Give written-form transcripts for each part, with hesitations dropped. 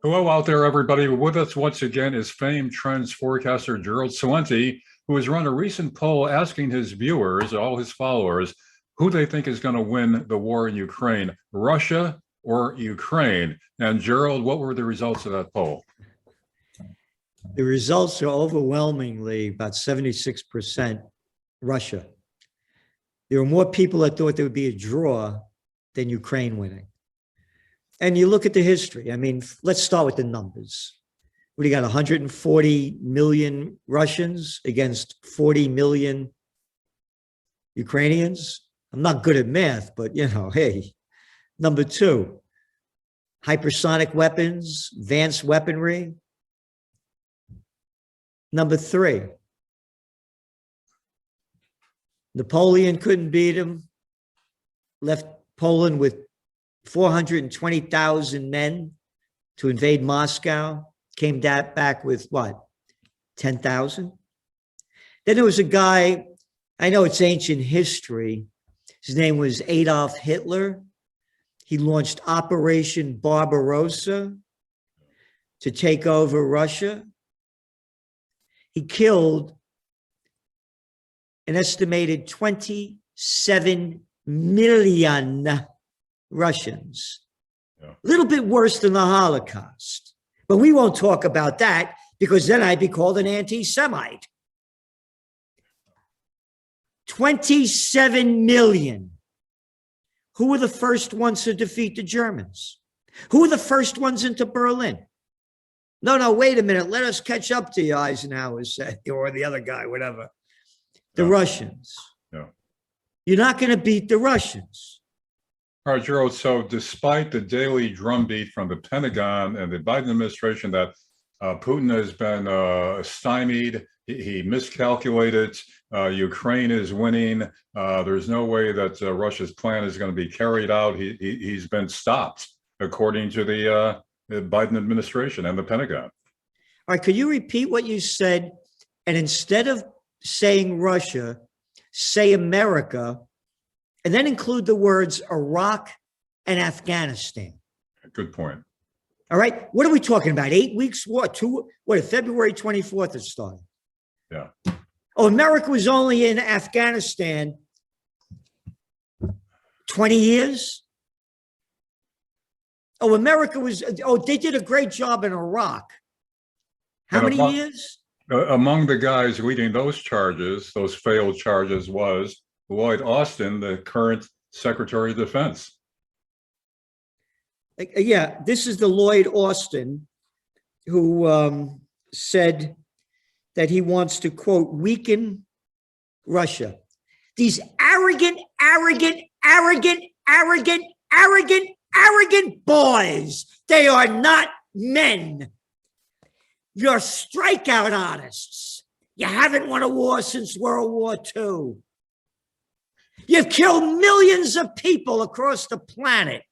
Hello out there, everybody. With us once again is famed Trends Forecaster Gerald Celente, who has run a recent poll asking his viewers, all his followers, who they think is going to win the war in Ukraine, Russia or Ukraine. And Gerald, what were the results of that poll? The results are overwhelmingly about 76% Russia. There were more people that thought there would be a draw than Ukraine winning. And you look at the history. I mean, let's start with the numbers. What do you got? 140 million Russians against 40 million Ukrainians. I'm not good at math, but hey. Number two, hypersonic weapons, advanced weaponry. Number three, Napoleon couldn't beat him, left Poland with 420,000 men to invade Moscow, came back with what, 10,000? Then there was a guy, I know it's ancient history, his name was Adolf Hitler. He launched Operation Barbarossa to take over Russia. He killed an estimated 27 million Russians. Yeah. A little bit worse than the Holocaust. But we won't talk about that because then I'd be called an anti-Semite. 27 million. Who were the first ones to defeat the Germans? Who were the first ones into Berlin? No, wait a minute. Let us catch up to you, Eisenhower said, or the other guy, whatever. The Russians. Yeah. You're not going to beat the Russians. All right, Gerald, so despite the daily drumbeat from the Pentagon and the Biden administration that Putin has been stymied, he miscalculated, Ukraine is winning, there's no way that Russia's plan is going to be carried out. He's been stopped, according to the Biden administration and the Pentagon. All right, could you repeat what you said? And instead of saying Russia, say America, and then include the words Iraq and Afghanistan. Good point. All right. What are we talking about? 8 weeks? What? February 24th it started. Yeah. Oh, America was only in Afghanistan 20 years? Oh, they did a great job in Iraq. How many years? Among the guys leading those charges, those failed charges, was Lloyd Austin, the current Secretary of Defense. Yeah, this is the Lloyd Austin who said that he wants to, quote, weaken Russia. These arrogant boys. They are not men. You're strikeout artists. You haven't won a war since World War II. You've killed millions of people across the planet.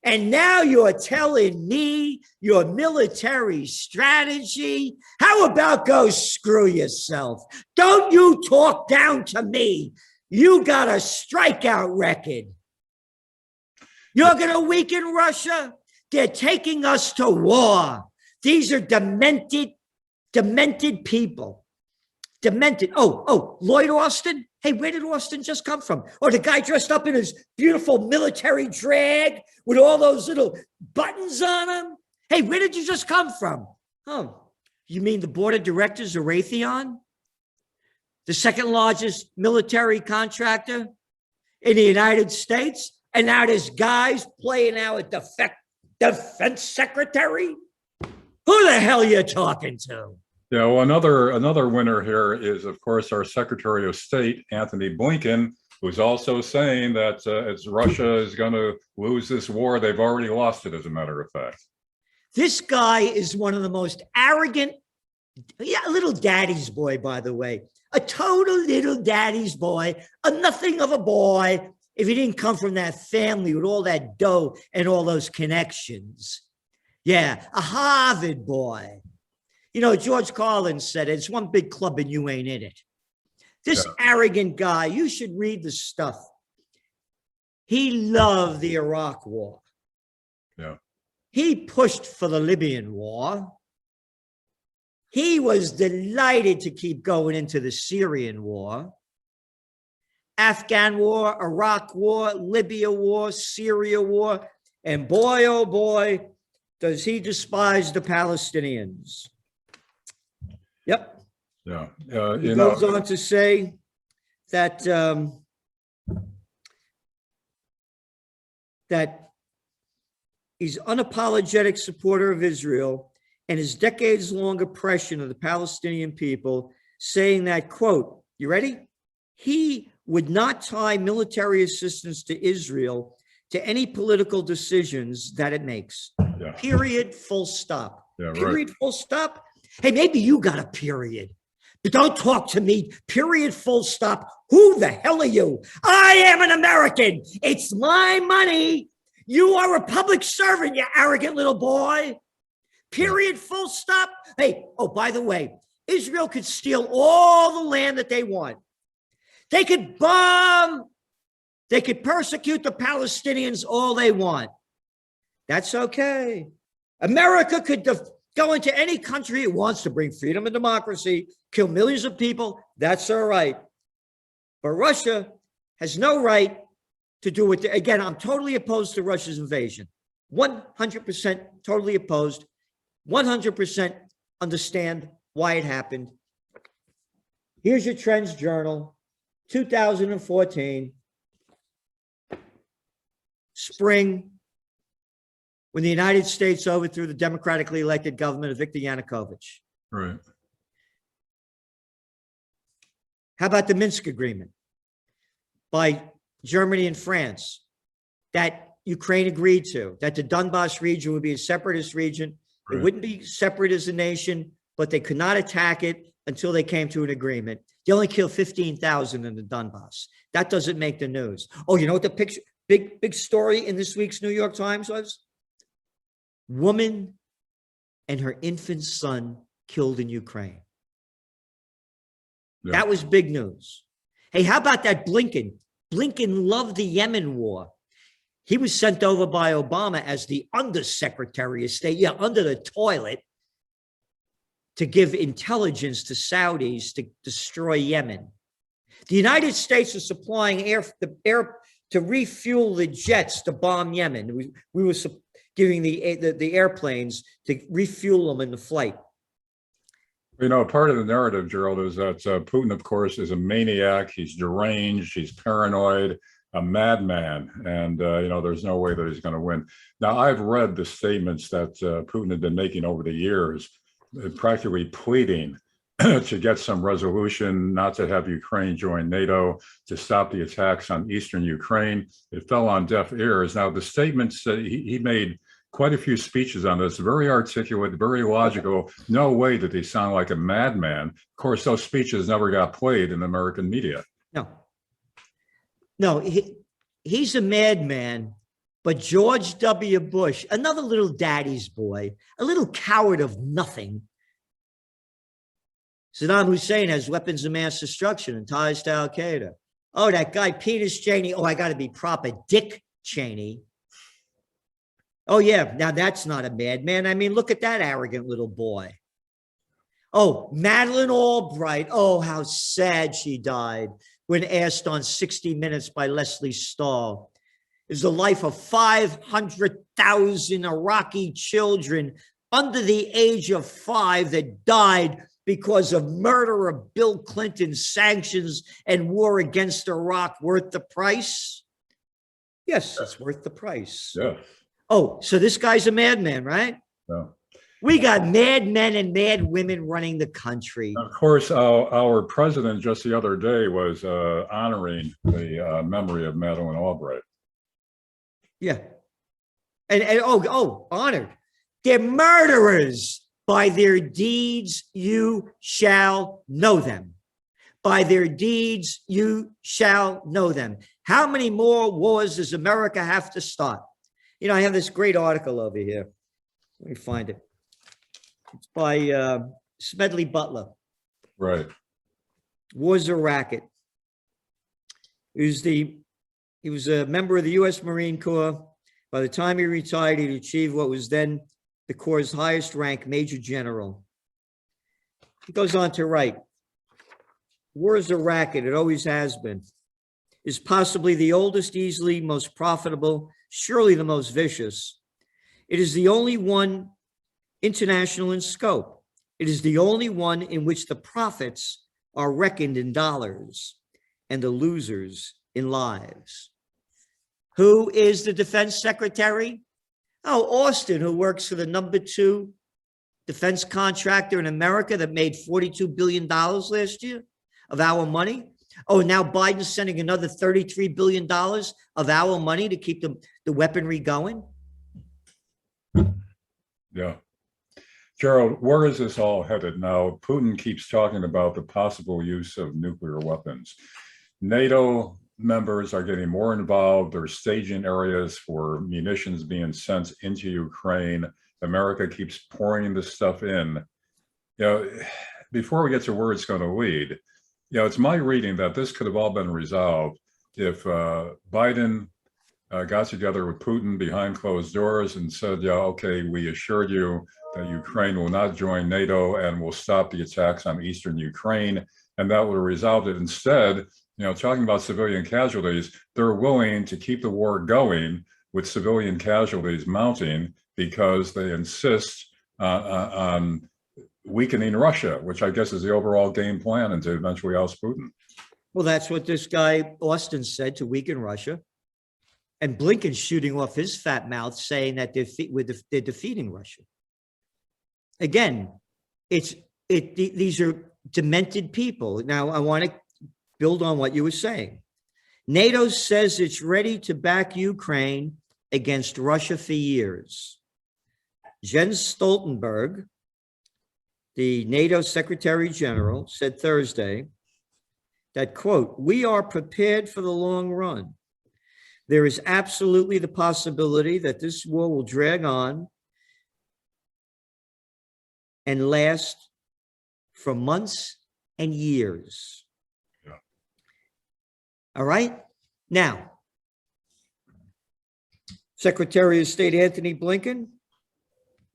And now you're telling me your military strategy? How about go screw yourself? Don't you talk down to me. You got a strikeout record. You're going to weaken Russia? They're taking us to war. These are demented people. Demented. Oh, Lloyd Austin? Hey, where did Austin just come from? Or the guy dressed up in his beautiful military drag with all those little buttons on him? Hey, where did you just come from? Oh, you mean the board of directors of Raytheon? The second largest military contractor in the United States? And now this guy's playing out at defense secretary? Who the hell are you talking to? Yeah, well, another winner here is, of course, our Secretary of State, Anthony Blinken, who's also saying that Russia is going to lose this war. They've already lost it, as a matter of fact. This guy is one of the most arrogant, little daddy's boy, by the way, a total little daddy's boy, a nothing of a boy if he didn't come from that family with all that dough and all those connections. Yeah, a Harvard boy. You know, George Carlin said, it's one big club and you ain't in it. This arrogant guy, you should read the stuff. He loved the Iraq war. Yeah. He pushed for the Libyan war. He was delighted to keep going into the Syrian war, Afghan war, Iraq war, Libya war, Syria war. And boy, oh boy, does he despise the Palestinians. Yep. Yeah. He goes on to say that that he's unapologetic supporter of Israel and his decades-long oppression of the Palestinian people, saying that, quote, you ready? He would not tie military assistance to Israel to any political decisions that it makes. Yeah. Period, full stop. Yeah, Period, right. full stop. Hey, maybe you got a period, but don't talk to me. Period, full stop. Who the hell are you? I am an American. It's my money. You are a public servant, you arrogant little boy. Period, full stop. Hey, oh, by the way, Israel could steal all the land that they want. They could bomb. They could persecute the Palestinians all they want. That's okay. America could go into any country it wants to bring freedom and democracy, kill millions of people. That's all right. But Russia has no right to do it. Again, I'm totally opposed to Russia's invasion. 100% totally opposed. 100% understand why it happened. Here's your Trends Journal, 2014, spring, when the United States overthrew the democratically elected government of Viktor Yanukovych. Right. How about the Minsk Agreement by Germany and France that Ukraine agreed to, that the Donbass region would be a separatist region. It wouldn't be separate as a nation, but they could not attack it until they came to an agreement. They only killed 15,000 in the Donbass. That doesn't make the news. Oh, you know what the picture, big story in this week's New York Times was? Woman and her infant son killed in Ukraine. Yeah. That was big news. Hey, how about that Blinken? Blinken loved the Yemen war. He was sent over by Obama as the undersecretary of state, under the toilet, to give intelligence to Saudis to destroy Yemen. The United States was supplying air to refuel the jets to bomb Yemen. We were giving the airplanes to refuel them in the flight. You know, part of the narrative, Gerald, is that Putin, of course, is a maniac. He's deranged. He's paranoid. A madman, and you know, there's no way that he's going to win. Now, I've read the statements that Putin had been making over the years, practically pleading to get some resolution, not to have Ukraine join NATO, to stop the attacks on eastern Ukraine. It fell on deaf ears. Now, the statements he made quite a few speeches on this, very articulate, very logical. No way did he sound like a madman. Of course, those speeches never got played in American media. No, he's a madman, but George W. Bush, another little daddy's boy, a little coward of nothing. Saddam Hussein has weapons of mass destruction and ties to Al-Qaeda. Oh, that guy, Penis Cheney. Oh, I got to be proper. Dick Cheney. Oh, yeah. Now, that's not a madman. I mean, look at that arrogant little boy. Oh, Madeleine Albright. Oh, how sad she died when asked on 60 Minutes by Leslie Stahl. Is the life of 500,000 Iraqi children under the age of 5 that died because of murder of Bill Clinton's sanctions and war against Iraq worth the price? Yes, it's worth the price. Yeah. Oh, so this guy's a madman, right? Yeah. We got mad men and mad women running the country. Of course, our president just the other day was honoring the memory of Madeleine Albright. Yeah. And honored. They're murderers. By their deeds, you shall know them. By their deeds, you shall know them. How many more wars does America have to start? You know, I have this great article over here. Let me find it. It's by Smedley Butler. Right. War's a Racket. He was a member of the U.S. Marine Corps. By the time he retired, he'd achieved what was then the Corps' highest rank, Major General. He goes on to write, war is a racket, it always has been. Is possibly the oldest, easily most profitable, surely the most vicious. It is the only one international in scope. It is the only one in which the profits are reckoned in dollars and the losers in lives. Who is the defense secretary? Oh, Austin, who works for the #2 defense contractor in America that made $42 billion last year of our money. Oh, now Biden's sending another $33 billion of our money to keep the weaponry going. Yeah. Gerald, where is this all headed now? Putin keeps talking about the possible use of nuclear weapons. NATO members are getting more involved. They're staging areas for munitions being sent into Ukraine. America keeps pouring this stuff in. Before we get to where it's going to lead, it's my reading that this could have all been resolved if Biden got together with Putin behind closed doors and said, yeah, okay, we assured you that Ukraine will not join NATO and will stop the attacks on eastern Ukraine. And that would have resolved it. Instead, talking about civilian casualties, they're willing to keep the war going with civilian casualties mounting because they insist on weakening Russia, which I guess is the overall game plan, and to eventually oust Putin. Well, that's what this guy Austin said, to weaken Russia. And Blinken shooting off his fat mouth saying that they're defeating Russia. Again, these are demented people. Now, I want to build on what you were saying. NATO says it's ready to back Ukraine against Russia for years. Jens Stoltenberg, the NATO Secretary General, said Thursday that, quote, we are prepared for the long run. There is absolutely the possibility that this war will drag on and last for months and years. Yeah. All right. Now, Secretary of State Antony Blinken,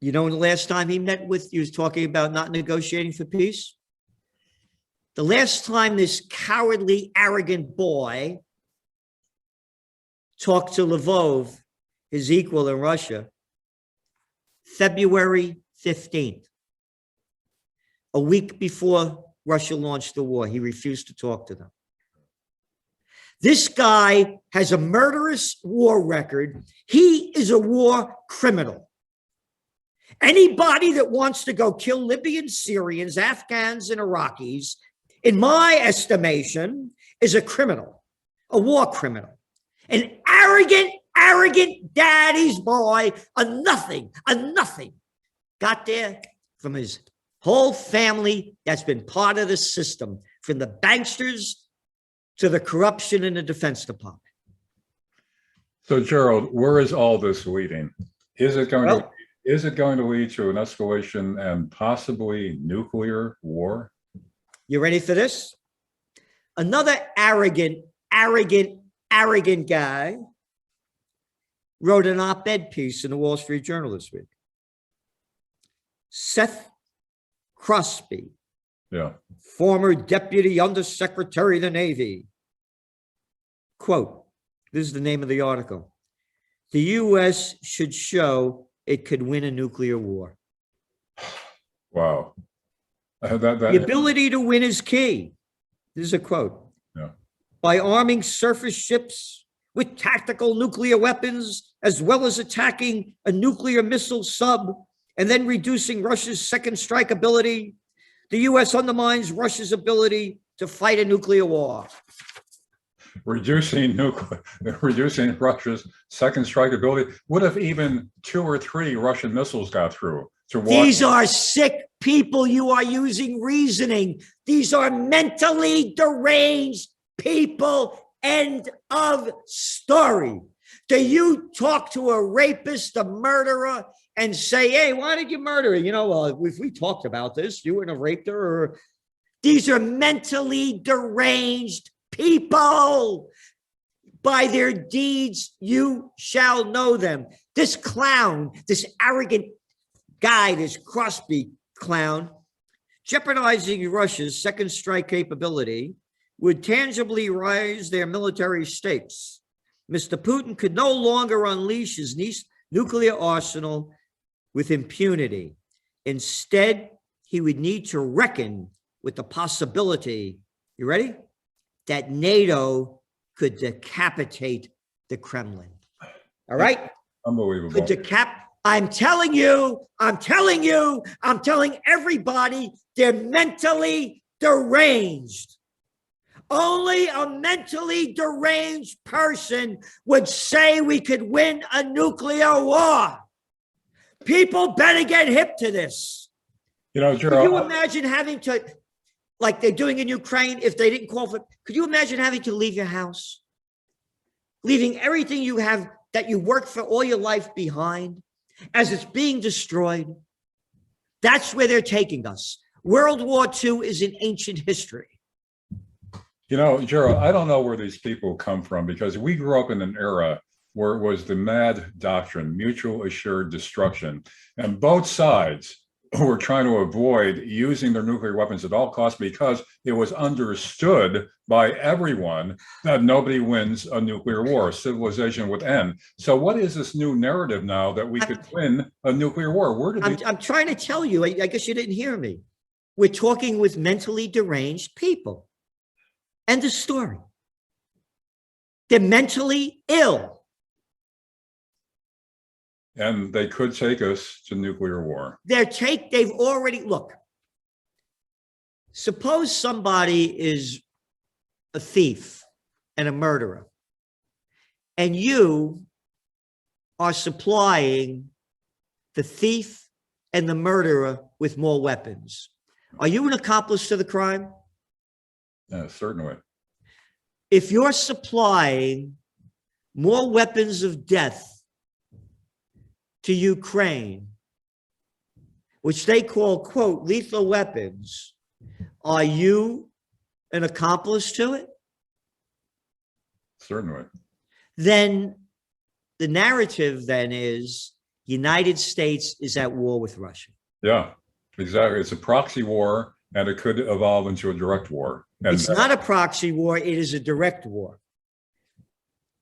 the last time he met with you was talking about not negotiating for peace. The last time this cowardly, arrogant boy talked to Lvov, his equal in Russia, February 15th, a week before Russia launched the war. He refused to talk to them. This guy has a murderous war record. He is a war criminal. Anybody that wants to go kill Libyans, Syrians, Afghans, and Iraqis, in my estimation, is a criminal, a war criminal. An arrogant daddy's boy, a nothing, got there from his whole family that's been part of the system, from the banksters to the corruption in the Defense Department. So, Gerald, where is all this leading? Is it going to lead to an escalation and possibly nuclear war? You ready for this? Another arrogant guy wrote an op-ed piece in the Wall Street Journal this week. Seth Crosby, former Deputy Undersecretary of the Navy. Quote, this is the name of the article. The U.S. should show it could win a nuclear war. Wow. The ability to win is key. This is a quote. Yeah. By arming surface ships with tactical nuclear weapons, as well as attacking a nuclear missile sub, and then reducing Russia's second strike ability, the U.S. undermines Russia's ability to fight a nuclear war. Reducing Russia's second strike ability. What if even 2 or 3 Russian missiles got through? These are sick people. You are using reasoning. These are mentally deranged people. End of story. Do you talk to a rapist, a murderer, and say, hey, why did you murder her? If we talked about this, you wouldn't have raped her. These are mentally deranged people. By their deeds you shall know them. This clown, this arrogant guy, this crossbeak clown, jeopardizing Russia's second strike capability, would tangibly raise their military stakes. Mr. Putin could no longer unleash his nuclear arsenal with impunity. Instead, he would need to reckon with the possibility, you ready? That NATO could decapitate the Kremlin. All right? Unbelievable. I'm telling everybody they're mentally deranged. Only a mentally deranged person would say we could win a nuclear war. People better get hip to this. You know, Gerald, could you imagine having to, like they're doing in Ukraine, if they didn't call for, could you imagine having to leave your house? Leaving everything you have that you worked for all your life behind as it's being destroyed? That's where they're taking us. World War II is an ancient history. You know, Gerald, I don't know where these people come from, because we grew up in an era where it was the MAD doctrine, mutual assured destruction. And both sides were trying to avoid using their nuclear weapons at all costs, because it was understood by everyone that nobody wins a nuclear war. Civilization would end. So what is this new narrative now that we could win a nuclear war? Where did I'm trying to tell you, I guess you didn't hear me. We're talking with mentally deranged people. End of story. They're mentally ill. And they could take us to nuclear war. They've already, look, suppose somebody is a thief and a murderer, and you are supplying the thief and the murderer with more weapons. Are you an accomplice to the crime? Yeah, certainly. If you're supplying more weapons of death to Ukraine, which they call, quote, lethal weapons, are you an accomplice to it? Certainly. Then the narrative then is United States is at war with Russia. Yeah, exactly. It's a proxy war, and it could evolve into a direct war. And it's not a proxy war. It is a direct war.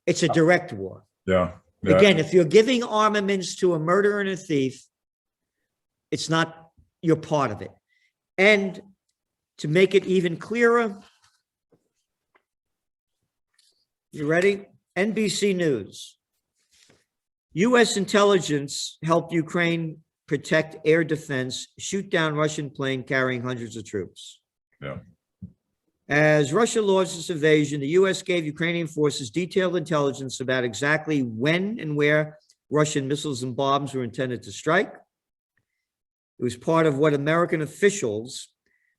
It's a direct war. Yeah. Again, if you're giving armaments to a murderer and a thief, it's not, you're part of it. And to make it even clearer, you ready? NBC News. U.S. intelligence helped Ukraine protect air defense, shoot down Russian plane carrying hundreds of troops. Yeah. As Russia launched its invasion, the U.S. gave Ukrainian forces detailed intelligence about exactly when and where Russian missiles and bombs were intended to strike. It was part of what American officials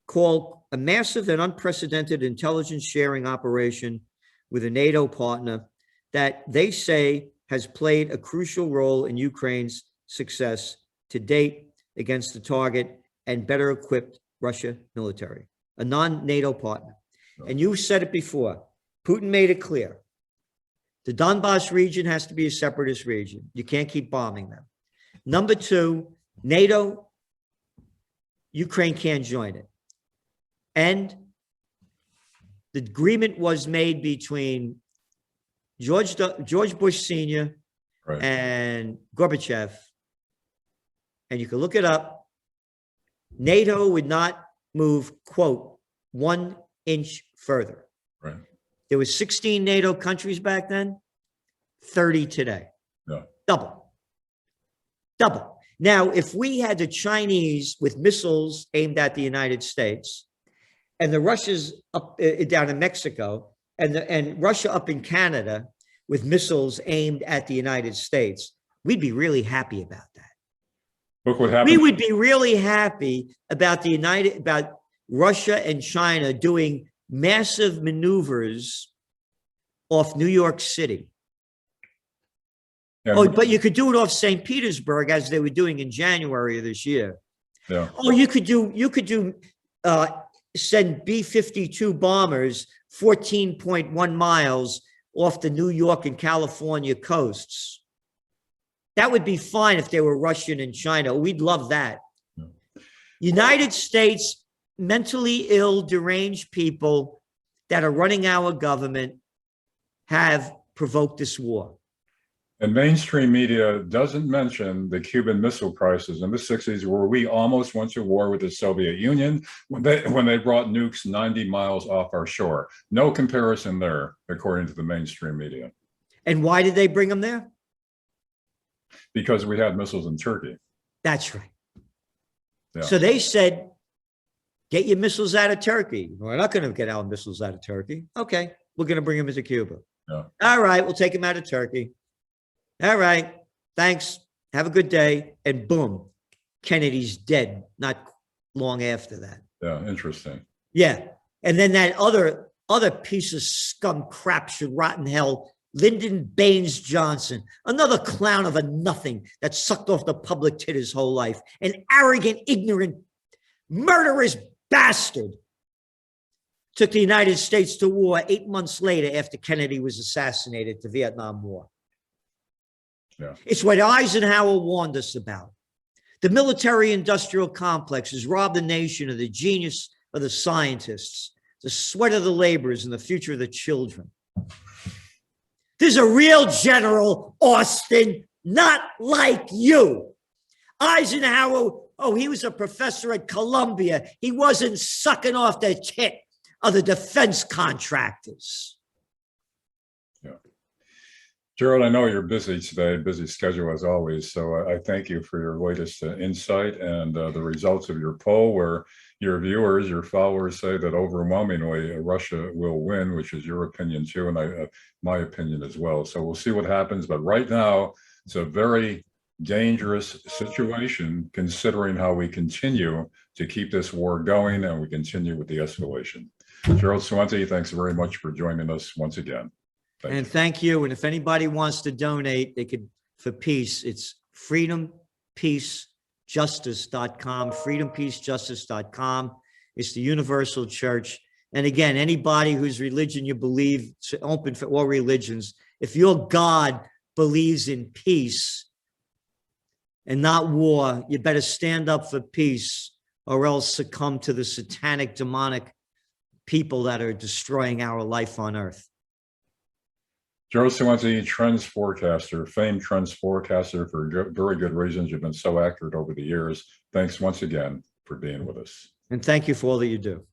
call a massive and unprecedented intelligence sharing operation with a NATO partner that they say has played a crucial role in Ukraine's success to date against the target and better equipped Russia military, a non-NATO partner. And you said it before, Putin made it clear. The Donbass region has to be a separatist region. You can't keep bombing them. Number two, NATO, Ukraine can't join it. And the agreement was made between George Bush Sr. Right. and Gorbachev. And you can look it up. NATO would not move, quote, 1 inch further. Right. There was 16 NATO countries back then, 30 today. Yeah. Double. Now, if we had the Chinese with missiles aimed at the United States, and the Russians up down in Mexico, and Russia up in Canada with missiles aimed at the United States, we'd be really happy about that. Look what happened. We would be really happy about about Russia and China doing massive maneuvers off New York City. Yeah. Oh, but you could do it off St. Petersburg, as they were doing in January of this year. Yeah. Oh, you could send B-52 bombers 14.1 miles off the New York and California coasts. That would be fine if they were Russian and China. We'd love that. Yeah. United States mentally ill, deranged people that are running our government have provoked this war. And mainstream media doesn't mention the Cuban Missile Crisis in the 60s, where we almost went to war with the Soviet Union when they brought nukes 90 miles off our shore. No comparison there, according to the mainstream media. And why did they bring them there? Because we had missiles in Turkey. That's right. Yeah. So they said, get your missiles out of Turkey. We're not going to get our missiles out of Turkey. Okay, we're going to bring them into Cuba. Yeah. All right, we'll take them out of Turkey. All right, thanks. Have a good day. And boom, Kennedy's dead not long after that. Yeah, interesting. Yeah. And then that other piece of scum crap should rot in hell, Lyndon Baines Johnson, another clown of a nothing that sucked off the public tit his whole life, an arrogant, ignorant, murderous bastard, took the United States to war 8 months later after Kennedy was assassinated, the Vietnam War. Yeah. It's what Eisenhower warned us about. The military-industrial complex has robbed the nation of the genius of the scientists, the sweat of the laborers, and the future of the children. There's a real General Austin, not like you. Eisenhower, oh, he was a professor at Columbia. He wasn't sucking off the tit of the defense contractors. Yeah. Gerald, I know you're busy today, busy schedule as always. So I thank you for your latest insight and the results of your poll, where your viewers, your followers say that overwhelmingly Russia will win, which is your opinion too, and my opinion as well. So we'll see what happens. But right now, it's a very dangerous situation, considering how we continue to keep this war going and we continue with the escalation. Gerald Celente, thanks very much for joining us once again. Thank you. And if anybody wants to donate, they could, for peace, it's freedompeacejustice.com, freedompeacejustice.com. It's the universal church. And again, anybody whose religion you believe, it's open for all religions. If your God believes in peace and not war, you better stand up for peace or else succumb to the satanic, demonic people that are destroying our life on earth. Gerald Celente, Trends Forecaster, famed Trends Forecaster for very good reasons. You've been so accurate over the years. Thanks once again for being with us. And thank you for all that you do.